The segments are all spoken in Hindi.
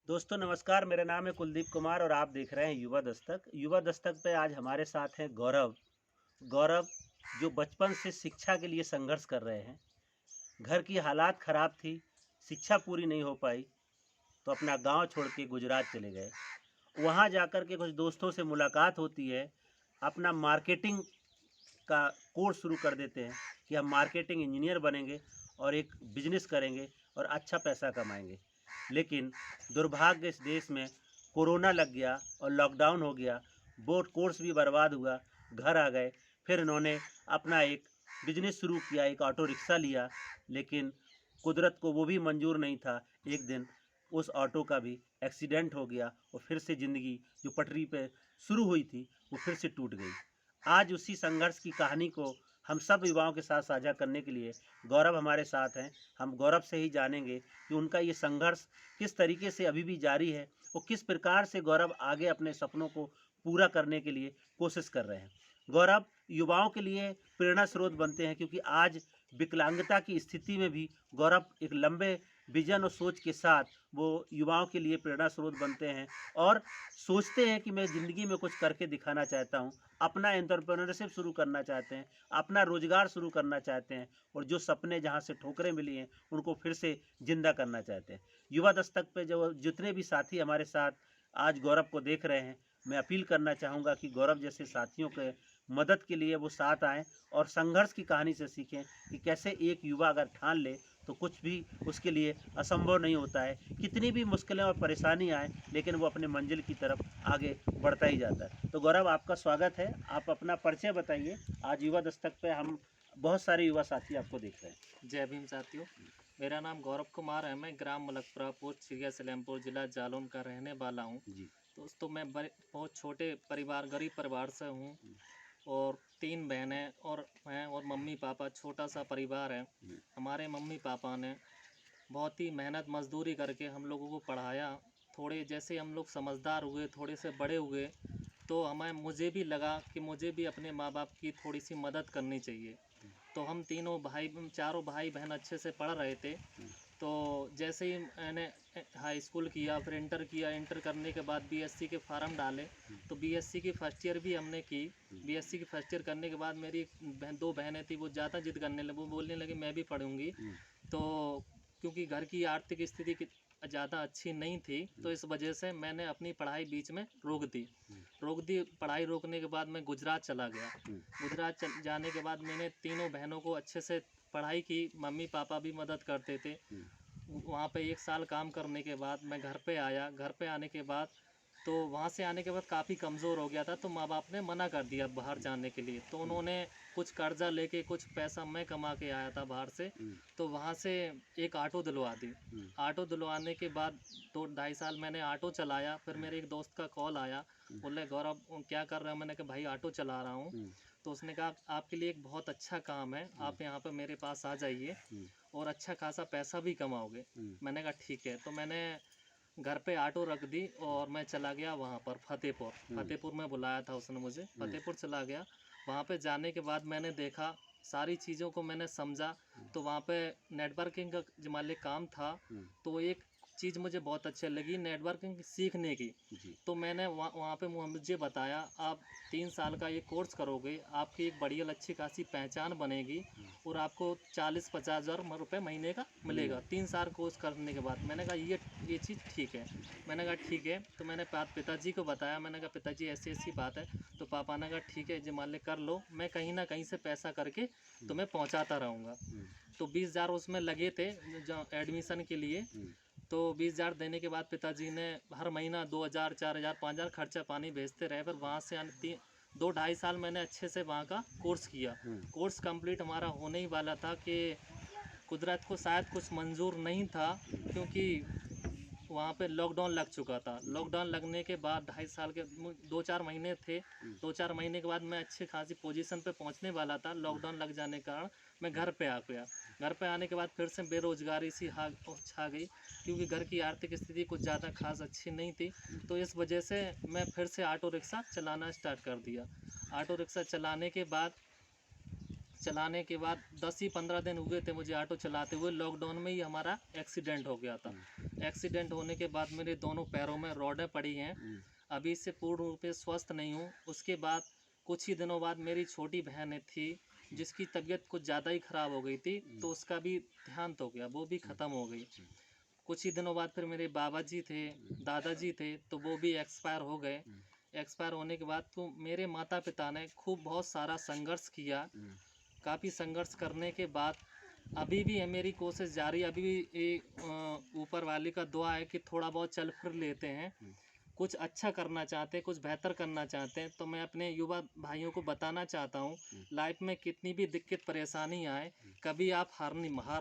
दोस्तों नमस्कार, मेरा नाम है कुलदीप कुमार और आप देख रहे हैं युवा दस्तक। युवा दस्तक पे आज हमारे साथ हैं गौरव। गौरव जो बचपन से शिक्षा के लिए संघर्ष कर रहे हैं। घर की हालात ख़राब थी, शिक्षा पूरी नहीं हो पाई, तो अपना गांव छोड़ के गुजरात चले गए। वहां जाकर के कुछ दोस्तों से मुलाकात होती है, अपना मार्केटिंग का कोर्स शुरू कर देते हैं कि हम मार्केटिंग इंजीनियर बनेंगे और एक बिजनेस करेंगे और अच्छा पैसा कमाएंगे। लेकिन दुर्भाग्य इस देश में कोरोना लग गया और लॉकडाउन हो गया, वो कोर्स भी बर्बाद हुआ, घर आ गए। फिर इन्होंने अपना एक बिजनेस शुरू किया, एक ऑटो रिक्शा लिया, लेकिन कुदरत को वो भी मंजूर नहीं था। एक दिन उस ऑटो का भी एक्सीडेंट हो गया और फिर से ज़िंदगी जो पटरी पे शुरू हुई थी वो फिर से टूट गई। आज उसी संघर्ष की कहानी को हम सब युवाओं के साथ साझा करने के लिए गौरव हमारे साथ हैं। हम गौरव से ही जानेंगे कि उनका ये संघर्ष किस तरीके से अभी भी जारी है और किस प्रकार से गौरव आगे अपने सपनों को पूरा करने के लिए कोशिश कर रहे हैं। गौरव युवाओं के लिए प्रेरणा स्रोत बनते हैं, क्योंकि आज विकलांगता की स्थिति में भी गौरव एक लंबे विजन और सोच के साथ वो युवाओं के लिए प्रेरणा स्रोत बनते हैं और सोचते हैं कि मैं ज़िंदगी में कुछ करके दिखाना चाहता हूँ, अपना एंटरप्रेन्योरशिप शुरू करना चाहते हैं, अपना रोज़गार शुरू करना चाहते हैं और जो सपने जहाँ से ठोकरें मिली हैं उनको फिर से ज़िंदा करना चाहते हैं। युवा दस्तक पे जो जितने भी साथी हमारे साथ आज गौरव को देख रहे हैं, मैं अपील करना चाहूँगा कि गौरव जैसे साथियों के मदद के लिए वो साथ आएँ और संघर्ष की कहानी से सीखें कि कैसे एक युवा अगर ठान ले तो कुछ भी उसके लिए असंभव नहीं होता है। कितनी भी मुश्किलें और परेशानी आए, लेकिन वो अपने मंजिल की तरफ आगे बढ़ता ही जाता है। तो गौरव, आपका स्वागत है। आप अपना परिचय बताइए। आज युवा दस्तक पे हम बहुत सारे युवा साथी आपको देख रहे हैं। जय भीम साथियों। मेरा नाम गौरव कुमार है। मैं ग्राम मलकपुरा पोस्ट छिरिया सलेमपुर जिला जालौन का रहने वाला हूँ। जी। दोस्तों, मैं बहुत छोटे परिवार, गरीब परिवार से हूँ और 3 बहनें और मैं और मम्मी पापा, छोटा सा परिवार है। हमारे मम्मी पापा ने बहुत ही मेहनत मजदूरी करके हम लोगों को पढ़ाया। थोड़े जैसे हम लोग समझदार हुए, थोड़े से बड़े हुए, तो मुझे भी लगा कि मुझे भी अपने माँ बाप की थोड़ी सी मदद करनी चाहिए। तो हम चारों भाई बहन अच्छे से पढ़ रहे थे। तो जैसे ही मैंने हाई स्कूल किया, फिर इंटर किया। इंटर करने के बाद बीएससी के फार्म डाले, तो बीएससी की फर्स्ट ईयर भी हमने की। बीएससी की फर्स्ट ईयर करने के बाद मेरी दो बहनें थी, वो ज़्यादा जिद करने लगी, वो बोलने लगी मैं भी पढ़ूंगी। तो क्योंकि घर की आर्थिक स्थिति ज़्यादा अच्छी नहीं थी, तो इस वजह से मैंने अपनी पढ़ाई बीच में रोक दी। पढ़ाई रोकने के बाद मैं गुजरात चला गया। जाने के बाद मैंने तीनों बहनों को अच्छे से पढ़ाई की। मम्मी पापा भी मदद करते थे। वहाँ पे 1 साल काम करने के बाद मैं घर पे आया। घर पे आने के बाद तो वहाँ से आने के बाद काफ़ी कमज़ोर हो गया था, तो माँ बाप ने मना कर दिया बाहर जाने के लिए। तो उन्होंने कुछ कर्जा लेके कुछ पैसा मैं कमा के आया था बाहर से, तो वहाँ से एक ऑटो दिलवा दी। ऑटो दिलवाने के बाद 2 ढाई साल मैंने ऑटो चलाया। फिर मेरे एक दोस्त का कॉल आया, बोले गौरव क्या कर रहे हो? मैंने कहा भाई ऑटो चला रहा हूँ। तो उसने कहा आपके लिए एक बहुत अच्छा काम है, आप यहाँ पे मेरे पास आ जाइए और अच्छा खासा पैसा भी कमाओगे। मैंने कहा ठीक है। तो मैंने घर पे ऑटो रख दी और मैं चला गया वहाँ पर फतेहपुर में बुलाया था उसने मुझे। फतेहपुर चला गया। वहाँ पे जाने के बाद मैंने देखा, सारी चीज़ों को मैंने समझा। तो वहाँ पे नेटवर्किंग का जो मान ली काम था, तो एक चीज़ मुझे बहुत अच्छी लगी नेटवर्किंग सीखने की। तो मैंने वहाँ पे मुझे बताया आप 3 साल का ये कोर्स करोगे, आपकी एक बढ़िया अच्छी खासी पहचान बनेगी और आपको 40-50 हज़ार रुपये महीने का मिलेगा 3 साल कोर्स करने के बाद। मैंने कहा ये चीज़ ठीक है। मैंने कहा ठीक है। तो मैंने पिताजी को बताया। मैंने कहा पिताजी ऐसी ऐसी बात है। तो पापा ने कहा ठीक है जी, मान ले कर लो, मैं कहीं ना कहीं से पैसा करके तुम्हें पहुँचाता रहूँगा। तो 20 हज़ार उसमें लगे थे जो एडमिशन के लिए। तो 20 हज़ार देने के बाद पिताजी ने हर महीना 2 हज़ार, 4 हज़ार, 5 हज़ार खर्चा पानी भेजते रहे। फिर वहाँ से आने 2 ढाई साल मैंने अच्छे से वहाँ का कोर्स किया। कोर्स कंप्लीट हमारा होने ही वाला था कि कुदरत को शायद कुछ मंजूर नहीं था, क्योंकि वहाँ पे लॉकडाउन लग चुका था। लॉकडाउन लगने के बाद ढाई साल के 2-4 महीने थे। 2-4 महीने के बाद मैं अच्छी खासी पोजीशन पे पहुँचने वाला था। लॉकडाउन लग जाने के कारण मैं घर पे आ गया। घर पे आने के बाद फिर से बेरोज़गारी सी छा गई, क्योंकि घर की आर्थिक स्थिति कुछ ज़्यादा खास अच्छी नहीं थी। तो इस वजह से मैं फिर से ऑटो रिक्शा चलाना स्टार्ट कर दिया। ऑटो रिक्शा चलाने के बाद 10 ही 15 दिन हुए थे मुझे ऑटो चलाते हुए। लॉकडाउन में ही हमारा एक्सीडेंट हो गया था। एक्सीडेंट होने के बाद मेरे दोनों पैरों में रॉडें पड़ी हैं। अभी से पूर्ण रूप से स्वस्थ नहीं हूँ। उसके बाद कुछ ही दिनों बाद मेरी छोटी बहन थी जिसकी तबीयत कुछ ज़्यादा ही ख़राब हो गई थी, तो उसका भी देहांत हो गया, वो भी ख़त्म हो गई। कुछ ही दिनों बाद फिर मेरे बाबा जी थे, दादाजी थे, तो वो भी एक्सपायर हो गए। एक्सपायर होने के बाद तो मेरे माता पिता ने खूब बहुत सारा संघर्ष किया। काफ़ी संघर्ष करने के बाद अभी भी है मेरी कोशिश जारी। अभी भी ऊपर वाले का दुआ है कि थोड़ा बहुत चल फिर लेते हैं, कुछ अच्छा करना चाहते हैं, कुछ बेहतर करना चाहते हैं। तो मैं अपने युवा भाइयों को बताना चाहता हूँ, लाइफ में कितनी भी दिक्कत परेशानी आए, कभी आप हार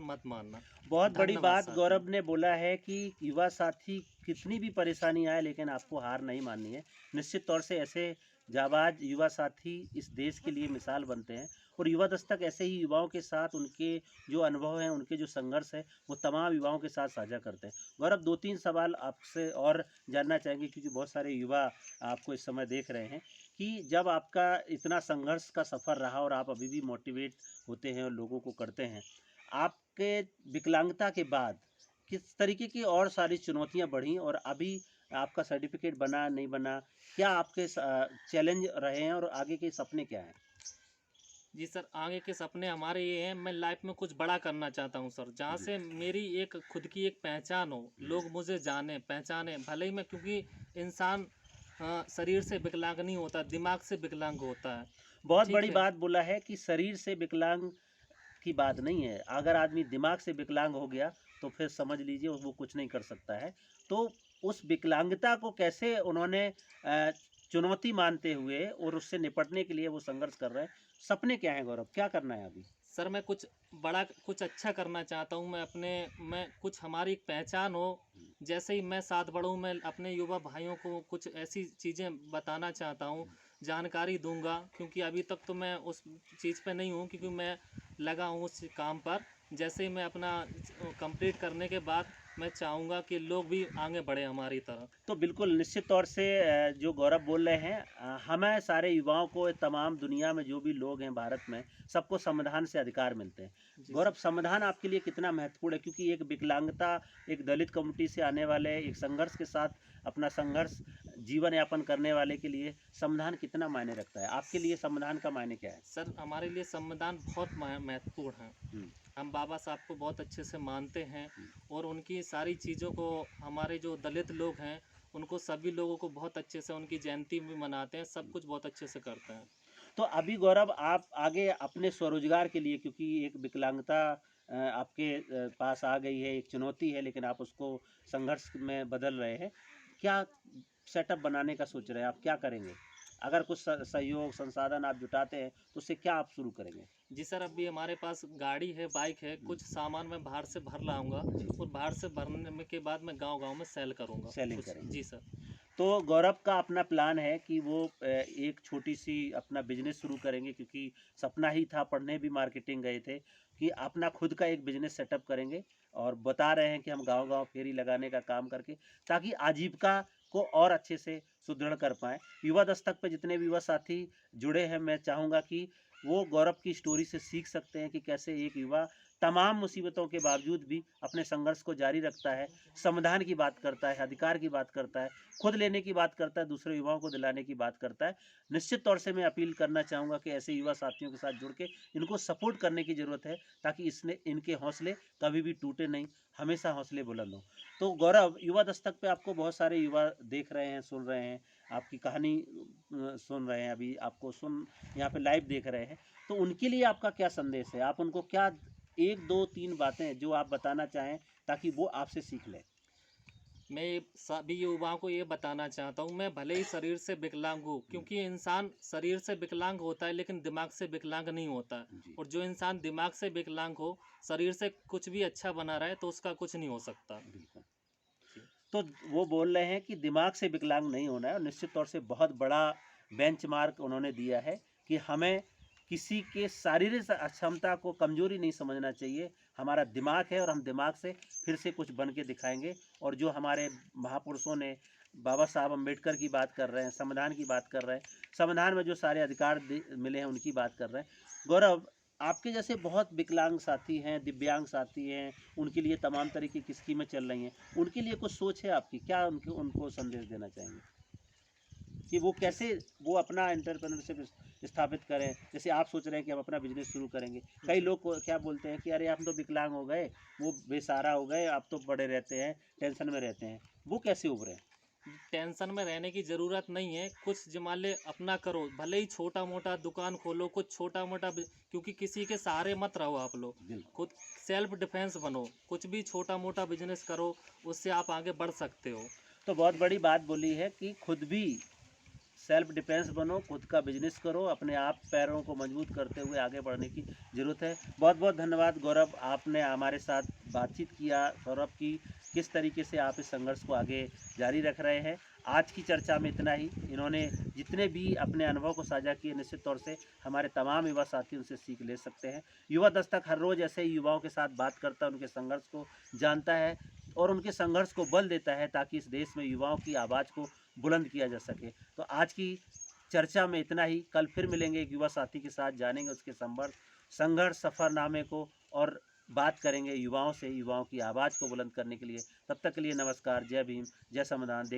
मत मानना। बहुत बड़ी धन्यवाद बात साथियों। गौरव ने बोला है कि युवा साथी कितनी भी परेशानी आए लेकिन आपको हार नहीं माननी है। निश्चित तौर से ऐसे जाबाज युवा साथी इस देश के लिए मिसाल बनते हैं और युवा दस्तक ऐसे ही युवाओं के साथ उनके जो अनुभव हैं, उनके जो संघर्ष है, वो तमाम युवाओं के साथ साझा करते हैं। गौरव, 2-3 सवाल आपसे और जानना चाहेंगे क्योंकि बहुत सारे युवा आपको इस समय देख रहे हैं कि जब आपका इतना संघर्ष का सफ़र रहा और आप अभी भी मोटिवेट होते हैं और लोगों को करते हैं, आपके विकलांगता के बाद किस तरीके की और सारी चुनौतियां बढ़ी और अभी आपका सर्टिफिकेट बना नहीं बना, क्या आपके चैलेंज रहे हैं और आगे के सपने क्या हैं? जी सर, आगे के सपने हमारे ये हैं, मैं लाइफ में कुछ बड़ा करना चाहता हूँ सर, जहाँ जी। से मेरी एक खुद की एक पहचान हो, लोग मुझे जाने पहचाने। भले ही मैं, क्योंकि इंसान शरीर से विकलांग नहीं होता, दिमाग से विकलांग होता है। बहुत ठीक बड़ी है। बात बोला है कि शरीर से विकलांग की बात नहीं है। अगर आदमी दिमाग से विकलांग हो गया तो फिर समझ लीजिए वो कुछ नहीं कर सकता है। तो उस विकलांगता को कैसे उन्होंने अ, चुनौती मानते हुए और उससे निपटने के लिए वो संघर्ष कर रहे हैं। सपने क्या हैं गौरव? क्या करना है अभी? सर मैं कुछ बड़ा, कुछ अच्छा करना चाहता हूँ। मैं कुछ हमारी एक पहचान हो। जैसे ही मैं साथ बढ़ूँ, मैं अपने युवा भाइयों को कुछ ऐसी चीज़ें बताना चाहता हूँ, जानकारी दूंगा। क्योंकि अभी तक तो मैं उस चीज़ पे नहीं हूँ, क्योंकि मैं लगा हूँ उस काम पर। जैसे ही मैं अपना कंप्लीट करने के बाद मैं चाहूँगा कि लोग भी आगे बढ़े हमारी तरह। तो बिल्कुल निश्चित तौर से जो गौरव बोल रहे हैं, हमें सारे युवाओं को तमाम दुनिया में जो भी लोग हैं भारत में, सबको संविधान से अधिकार मिलते हैं। जी गौरव, सर। संविधान आपके लिए कितना महत्वपूर्ण है? क्योंकि एक विकलांगता, एक दलित कम्युनिटी से आने वाले, एक संघर्ष के साथ अपना संघर्ष जीवन यापन करने वाले के लिए संविधान कितना मायने रखता है? आपके लिए संविधान का मायने क्या है? सर हमारे लिए संविधान बहुत महत्वपूर्ण है। हम्म, हम बाबा साहब को बहुत अच्छे से मानते हैं हम्म। और उनकी सारी चीज़ों को, हमारे जो दलित लोग हैं उनको, सभी लोगों को बहुत अच्छे से उनकी जयंती भी मनाते हैं, सब कुछ बहुत अच्छे से करते हैं। तो अभी गौरव, आप आगे अपने स्वरोजगार के लिए, क्योंकि एक विकलांगता आपके पास आ गई है, एक चुनौती है, लेकिन आप उसको संघर्ष में बदल रहे हैं। क्या सेटअप बनाने का सोच रहे हैं? आप क्या करेंगे? अगर कुछ सहयोग संसाधन आप जुटाते हैं तो उससे क्या आप शुरू करेंगे? जी सर, अभी हमारे पास गाड़ी है, बाइक है, कुछ सामान मैं बाहर से भर लाऊंगा और बाहर से भरने के बाद मैं गांव-गांव में सेल करूंगा सेलिंग कुछ। करेंगे। जी सर। तो गौरव का अपना प्लान है कि वो एक छोटी सी अपना बिजनेस शुरू करेंगे, क्योंकि सपना ही था, पढ़ने भी मार्केटिंग गए थे, कि अपना खुद का एक बिजनेस सेटअप करेंगे और बता रहे हैं कि हम गांव-गांव फेरी लगाने का काम करके ताकि आजीविका को और अच्छे से सुदृढ़ कर पाएँ। युवा दस्तक पे जितने भी युवा साथी जुड़े हैं, मैं चाहूँगा कि वो गौरव की स्टोरी से सीख सकते हैं कि कैसे एक युवा तमाम मुसीबतों के बावजूद भी अपने संघर्ष को जारी रखता है, संविधान की बात करता है, अधिकार की बात करता है, खुद लेने की बात करता है, दूसरे युवाओं को दिलाने की बात करता है। निश्चित तौर से मैं अपील करना चाहूँगा कि ऐसे युवा साथियों के साथ जुड़ के इनको सपोर्ट करने की ज़रूरत है ताकि इसने इनके हौसले कभी भी टूटे नहीं, हमेशा हौसले बुलंद हों। तो गौरव, युवा दस्तक पे आपको बहुत सारे युवा देख रहे हैं, सुन रहे हैं, आपकी कहानी सुन रहे हैं, अभी आपको यहाँ पे लाइव देख रहे हैं। तो उनके लिए आपका क्या संदेश है? आप उनको क्या 1, 2, 3 बातें जो आप बताना चाहें ताकि वो आपसे सीख लें? मैं सभी युवाओं को ये बताना चाहता हूँ, मैं भले ही शरीर से विकलांग हूँ, क्योंकि इंसान शरीर से विकलांग होता है लेकिन दिमाग से विकलांग नहीं होता। जी। और जो इंसान दिमाग से विकलांग हो, शरीर से कुछ भी अच्छा बना रहे तो उसका कुछ नहीं हो सकता। बिल्कुल। जी। तो वो बोल रहे हैं कि दिमाग से विकलांग नहीं होना है और निश्चित तौर से बहुत बड़ा बेंचमार्क उन्होंने दिया है कि हमें किसी के शारीरिक अक्षमता को कमजोरी नहीं समझना चाहिए। हमारा दिमाग है और हम दिमाग से फिर से कुछ बन के दिखाएंगे। और जो हमारे महापुरुषों ने, बाबा साहब अम्बेडकर की बात कर रहे हैं, संविधान की बात कर रहे हैं, संविधान में जो सारे अधिकार मिले हैं उनकी बात कर रहे हैं। गौरव, आपके जैसे बहुत विकलांग साथी हैं, दिव्यांग साथी हैं, उनके लिए तमाम तरीके की स्कीमें चल रही हैं। उनके लिए कुछ सोच है आपकी? क्या उनको उनको संदेश देना चाहेंगे कि वो कैसे वो अपना एंटरप्रेन्योरशिप स्थापित करें? जैसे आप सोच रहे हैं कि हम अपना बिज़नेस शुरू करेंगे। कई लोग को क्या बोलते हैं कि अरे हम तो विकलांग हो गए, वो बेसहारा हो गए, अब तो पड़े रहते हैं, टेंशन में रहते हैं। वो कैसे उभरें? टेंशन में रहने की ज़रूरत नहीं है। कुछ मान ले अपना करो, भले ही छोटा मोटा दुकान खोलो, कुछ छोटा मोटा क्योंकि किसी के सहारे मत रहो आप लोग। बिल्कुल। खुद सेल्फ डिफेंस बनो, कुछ भी छोटा मोटा बिजनेस करो, उससे आप आगे बढ़ सकते हो। तो बहुत बड़ी बात बोली है कि खुद भी सेल्फ डिफेंस बनो, खुद का बिजनेस करो, अपने आप पैरों को मजबूत करते हुए आगे बढ़ने की ज़रूरत है। बहुत बहुत धन्यवाद गौरव, आपने हमारे साथ बातचीत किया। सौरभ की किस तरीके से आप इस संघर्ष को आगे जारी रख रहे हैं। आज की चर्चा में इतना ही। इन्होंने जितने भी अपने अनुभव को साझा किए, निश्चित तौर से हमारे तमाम युवा साथी उनसे सीख ले सकते हैं। युवा दस्तक हर रोज़ ऐसे ही युवाओं के साथ बात करता है, उनके संघर्ष को जानता है और उनके संघर्ष को बल देता है, ताकि इस देश में युवाओं की आवाज़ को बुलंद किया जा सके। तो आज की चर्चा में इतना ही। कल फिर मिलेंगे एक युवा साथी के साथ, जानेंगे उसके संघर्ष सफ़रनामे को और बात करेंगे युवाओं से, युवाओं की आवाज़ को बुलंद करने के लिए। तब तक के लिए नमस्कार, जय भीम, जय संविधान।